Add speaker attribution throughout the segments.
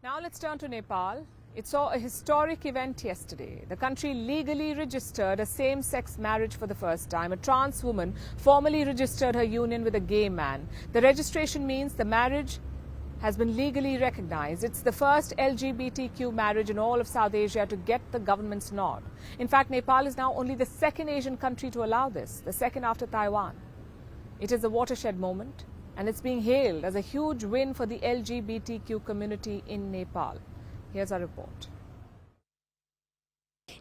Speaker 1: Now let's turn to Nepal. It saw a historic event yesterday. The country legally registered a same-sex marriage for the first time. A trans woman formally registered her union with a gay man. The registration means the marriage has been legally recognized. It's the first LGBTQ marriage in all of South Asia to get the government's nod. In fact, Nepal is now only the second Asian country to allow this, the second after Taiwan. It is a watershed moment, and it's being hailed as a huge win for the LGBTQ community in Nepal. Here's our report.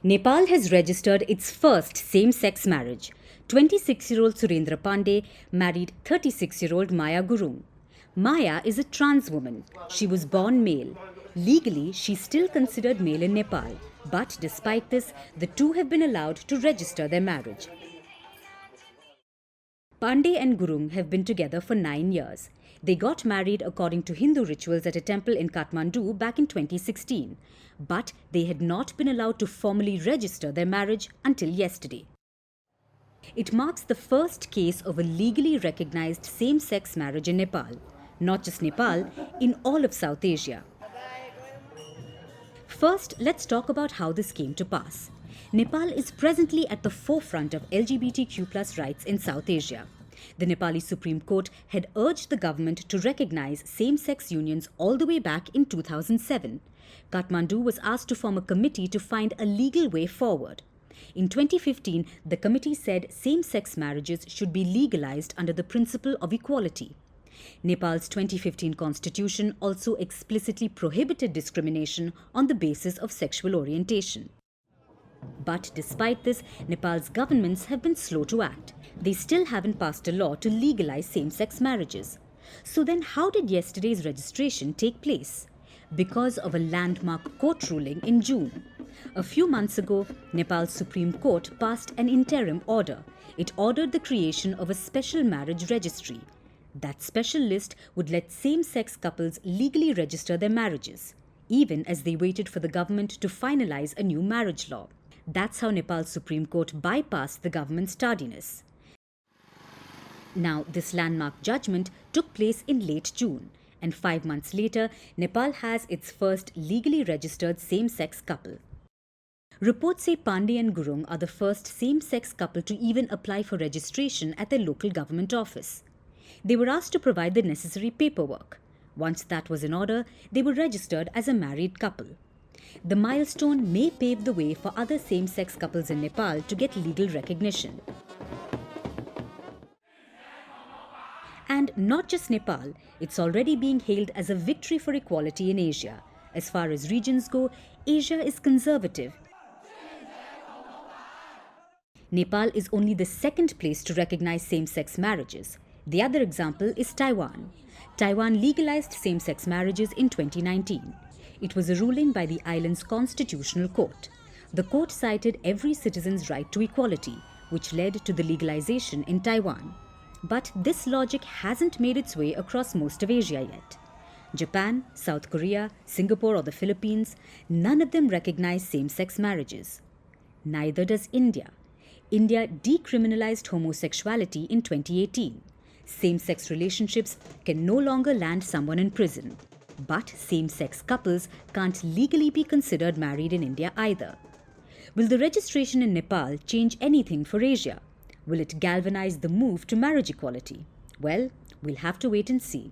Speaker 2: Nepal has registered its first same-sex marriage. 26-year-old Surendra Pandey married 36-year-old Maya Gurung. Maya is a trans woman. She was born male. Legally, she's still considered male in Nepal. But despite this, the two have been allowed to register their marriage. Pandey and Gurung have been together for 9 years. They got married according to Hindu rituals at a temple in Kathmandu back in 2016. But they had not been allowed to formally register their marriage until yesterday. It marks the first case of a legally recognized same-sex marriage in Nepal. Not just Nepal, in all of South Asia. First, let's talk about how this came to pass. Nepal is presently at the forefront of LGBTQ+ rights in South Asia. The Nepali Supreme Court had urged the government to recognize same-sex unions all the way back in 2007. Kathmandu was asked to form a committee to find a legal way forward. In 2015, the committee said same-sex marriages should be legalized under the principle of equality. Nepal's 2015 constitution also explicitly prohibited discrimination on the basis of sexual orientation. But despite this, Nepal's governments have been slow to act. They still haven't passed a law to legalize same-sex marriages. So then how did yesterday's registration take place? Because of a landmark court ruling in June. A few months ago, Nepal's Supreme Court passed an interim order. It ordered the creation of a special marriage registry. That special list would let same-sex couples legally register their marriages, even as they waited for the government to finalize a new marriage law. That's how Nepal's Supreme Court bypassed the government's tardiness. Now, this landmark judgment took place in late June, and 5 months later, Nepal has its first legally registered same-sex couple. Reports say Pandey and Gurung are the first same-sex couple to even apply for registration at their local government office. They were asked to provide the necessary paperwork. Once that was in order, they were registered as a married couple. The milestone may pave the way for other same-sex couples in Nepal to get legal recognition. And not just Nepal, it's already being hailed as a victory for equality in Asia. As far as regions go, Asia is conservative. Nepal is only the second place to recognize same-sex marriages. The other example is Taiwan. Taiwan legalized same-sex marriages in 2019. It was a ruling by the island's constitutional court. The court cited every citizen's right to equality, which led to the legalization in Taiwan. But this logic hasn't made its way across most of Asia yet. Japan, South Korea, Singapore or the Philippines, none of them recognize same-sex marriages. Neither does India. India decriminalized homosexuality in 2018. Same-sex relationships can no longer land someone in prison. But same-sex couples can't legally be considered married in India either. Will the registration in Nepal change anything for Asia? Will it galvanize the move to marriage equality? Well, we'll have to wait and see.